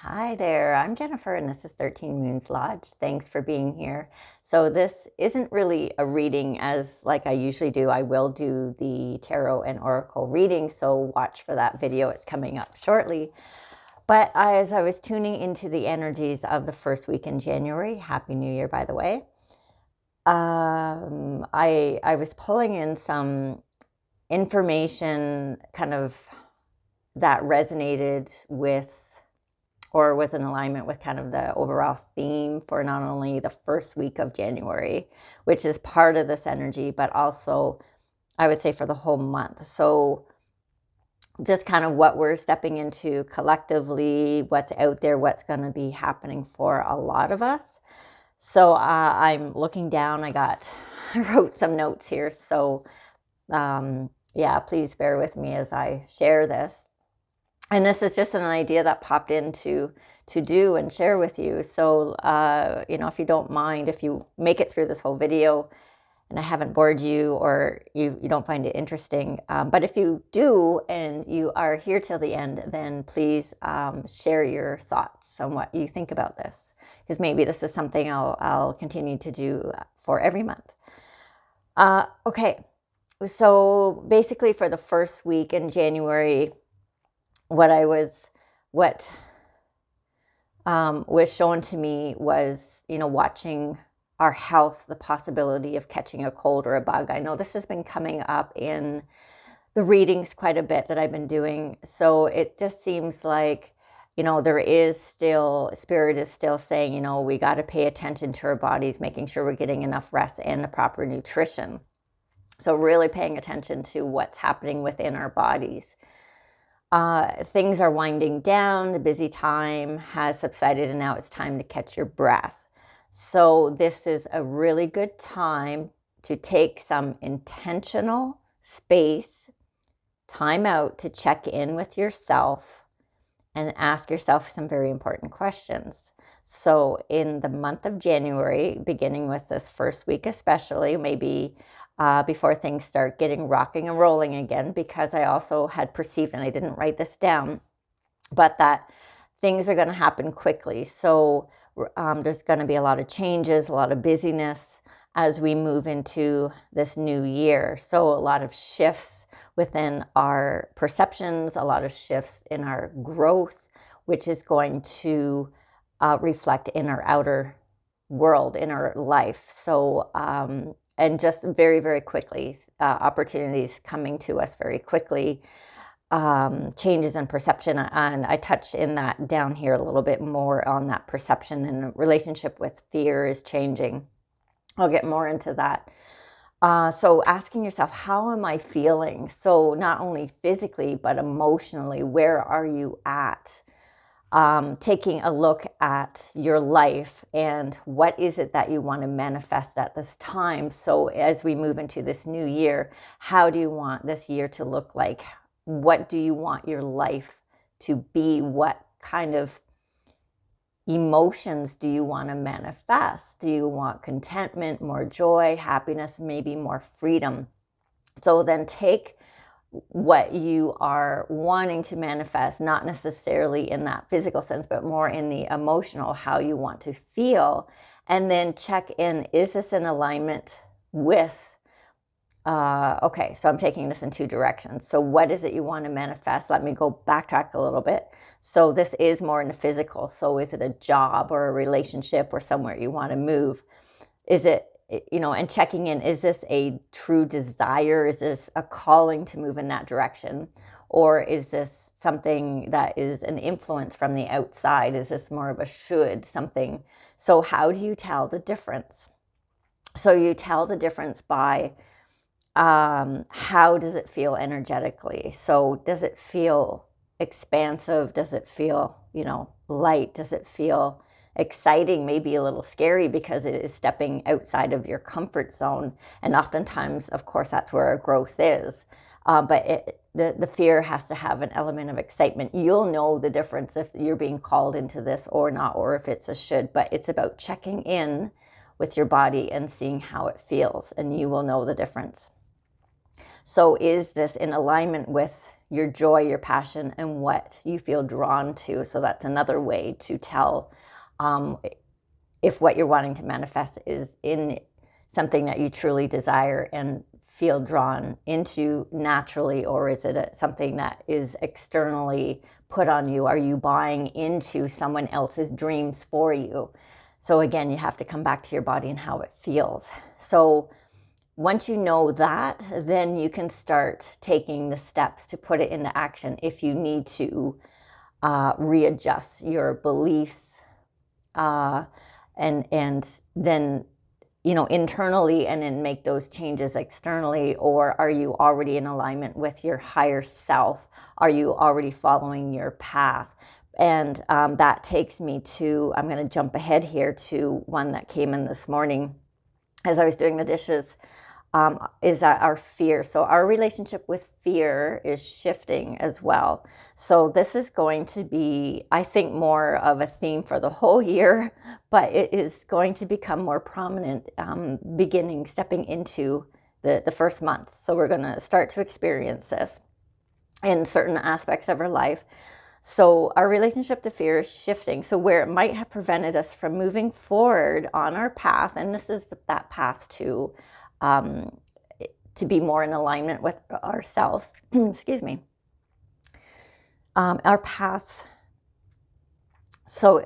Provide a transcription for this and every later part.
Hi there, I'm Jennifer, and this is 13 Moons Lodge. Thanks for being here. So, this isn't really a reading as like I usually do. I will do the tarot and oracle reading, so watch for that video. It's coming up shortly. But as I was tuning into the energies of the first week in January, Happy New Year, by the way, I was pulling in some information kind of that resonated with or was in alignment with kind of the overall theme for not only the first week of January, which is part of this energy, but also I would say for the whole month. So just kind of what we're stepping into collectively, what's out there, what's going to be happening for a lot of us. So I'm looking down. I wrote some notes here. So yeah, please bear with me as I share this. And this is just an idea that popped in to do and share with you. So, if you don't mind, if you make it through this whole video and I haven't bored you or you don't find it interesting, but if you do and you are here till the end, then please share your thoughts on what you think about this, because maybe this is something I'll continue to do for every month. Okay, so basically for the first week in January, what was shown to me was, watching our health, the possibility of catching a cold or a bug. I know this has been coming up in the readings quite a bit that I've been doing. So it just seems like, there is still, Spirit is still saying, we got to pay attention to our bodies, making sure we're getting enough rest and the proper nutrition. So really paying attention to what's happening within our bodies. Things are winding down, the busy time has subsided, and now it's time to catch your breath. So this is a really good time to take some intentional space, time out to check in with yourself and ask yourself some very important questions. So in the month of January, beginning with this first week especially, maybe before things start getting rocking and rolling again, because I also had perceived, and I didn't write this down, but that things are going to happen quickly. So there's going to be a lot of changes, a lot of busyness as we move into this new year. So a lot of shifts within our perceptions, a lot of shifts in our growth, which is going to reflect in our outer world, in our life. So and just very, very quickly, opportunities coming to us very quickly, changes in perception. And I touch in that down here a little bit more on that perception, and relationship with fear is changing. I'll get more into that. So asking yourself, how am I feeling? So not only physically, but emotionally, where are you at? Taking a look at your life and what is it that you want to manifest at this time. So as we move into this new year, how do you want this year to look like? What do you want your life to be? What kind of emotions do you want to manifest? Do you want contentment, more joy, happiness, maybe more freedom? So then take what you are wanting to manifest, not necessarily in that physical sense, but more in the emotional, how you want to feel. And then check in, is this in alignment with, okay, so I'm taking this in two directions. So what is it you want to manifest? Let me go backtrack a little bit. So this is more in the physical. So is it a job or a relationship or somewhere you want to move? Is it, and checking in, is this a true desire? Is this a calling to move in that direction? Or is this something that is an influence from the outside? Is this more of a should, something? So how do you tell the difference? So you tell the difference by how does it feel energetically? So does it feel expansive? Does it feel, light? Does it feel exciting, maybe a little scary, because it is stepping outside of your comfort zone? And oftentimes, of course, that's where our growth is. But the fear has to have an element of excitement. You'll know the difference if you're being called into this or not, or if it's a should. But it's about checking in with your body and seeing how it feels, and you will know the difference. So is this in alignment with your joy, your passion, and what you feel drawn to. So that's another way to tell if what you're wanting to manifest is in something that you truly desire and feel drawn into naturally, or is it something that is externally put on you? Are you buying into someone else's dreams for you? So again, you have to come back to your body and how it feels. So once you know that, then you can start taking the steps to put it into action if you need to readjust your beliefs, and then, internally, and then make those changes externally. Or are you already in alignment with your higher self? Are you already following your path? And that takes me to, I'm going to jump ahead here to one that came in this morning as I was doing the dishes. Is that our fear. So our relationship with fear is shifting as well. So this is going to be, I think, more of a theme for the whole year, but it is going to become more prominent stepping into the first month. So we're going to start to experience this in certain aspects of our life. So our relationship to fear is shifting. So where it might have prevented us from moving forward on our path, and this is that path to be more in alignment with ourselves, excuse me, our path. So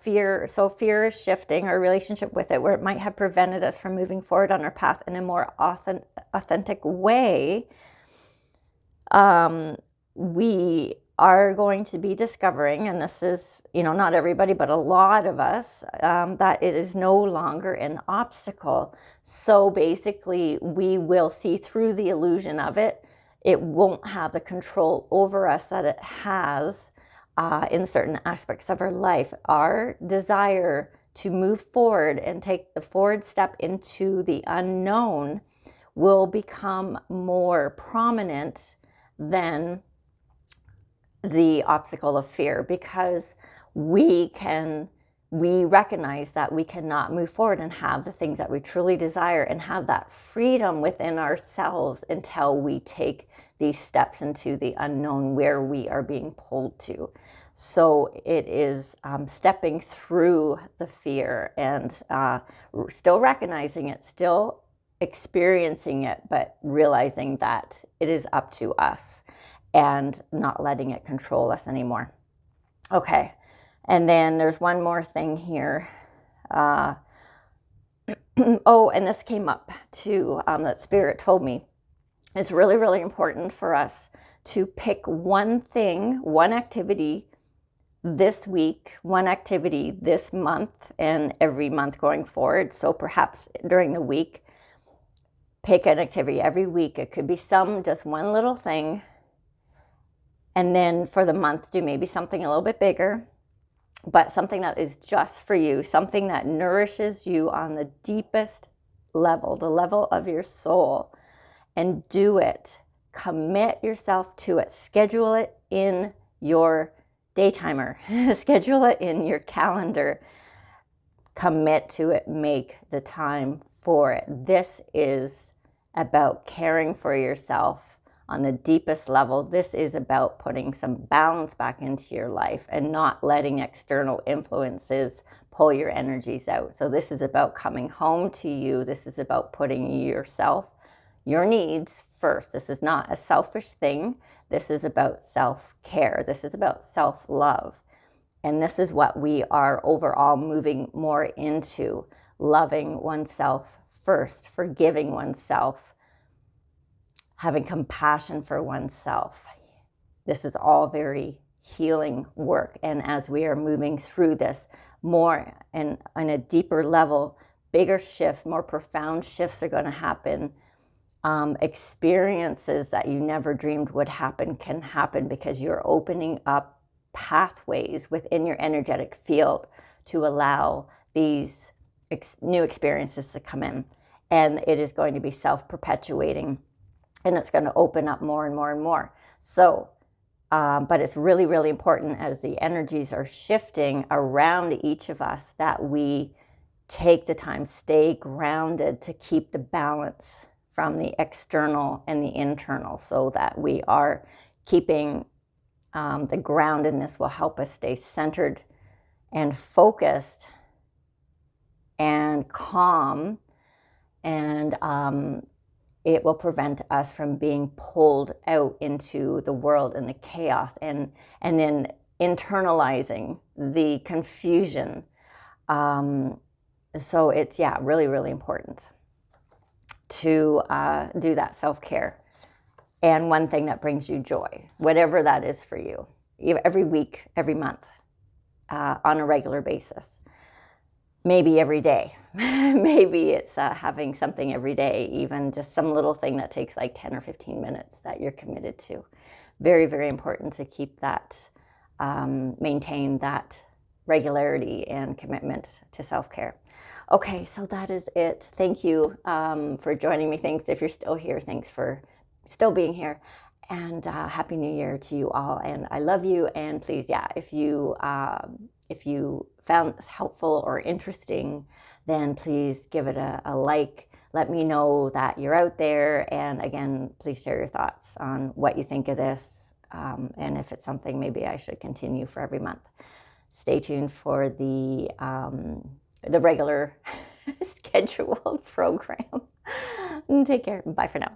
fear is shifting our relationship with it, where it might have prevented us from moving forward on our path in a more authentic way. We are going to be discovering, and this is, not everybody, but a lot of us, that it is no longer an obstacle. So basically, we will see through the illusion of it. It won't have the control over us that it has in certain aspects of our life. Our desire to move forward and take the forward step into the unknown will become more prominent than the obstacle of fear, because we recognize that we cannot move forward and have the things that we truly desire and have that freedom within ourselves until we take these steps into the unknown where we are being pulled to. So it is stepping through the fear and still recognizing it, still experiencing it, but realizing that it is up to us and not letting it control us anymore. Okay, and then there's one more thing here. And this came up too, that Spirit told me. It's really, really important for us to pick one thing, one activity this week, one activity this month, and every month going forward. So perhaps during the week, pick an activity every week. It could be just one little thing. And then for the month, do maybe something a little bit bigger, but something that is just for you, something that nourishes you on the deepest level, the level of your soul. And do it. Commit yourself to it. Schedule it in your daytimer. Schedule it in your calendar. Commit to it. Make the time for it. This is about caring for yourself on the deepest level. This is about putting some balance back into your life and not letting external influences pull your energies out. So this is about coming home to you. This is about putting yourself, your needs first. This is not a selfish thing. This is about self-care. This is about self-love. And this is what we are overall moving more into: loving oneself first, forgiving oneself, having compassion for oneself. This is all very healing work. And as we are moving through this more and on a deeper level, bigger shifts, more profound shifts are going to happen. Experiences that you never dreamed would happen can happen because you're opening up pathways within your energetic field to allow these new experiences to come in. And it is going to be self-perpetuating. And it's going to open up more and more and more. So, but it's really, really important as the energies are shifting around each of us that we take the time, stay grounded to keep the balance from the external and the internal, so that we are keeping the groundedness will help us stay centered and focused and calm, and it will prevent us from being pulled out into the world and the chaos, and then internalizing the confusion. So it's, yeah, really, really important to do that self-care. And one thing that brings you joy, whatever that is for you, every week, every month, on a regular basis. Maybe every day. Maybe it's having something every day, even just some little thing that takes like 10 or 15 minutes that you're committed to. Very, very important to keep that, maintain that regularity and commitment to self-care. Okay, so that is it. Thank you for joining me. Thanks if you're still here. Thanks for still being here. And Happy New Year to you all. And I love you. And please, yeah, if you found this helpful or interesting, then please give it a like. Let me know that you're out there. And again, please share your thoughts on what you think of this. And if it's something maybe I should continue for every month. Stay tuned for the regular scheduled program. Take care. Bye for now.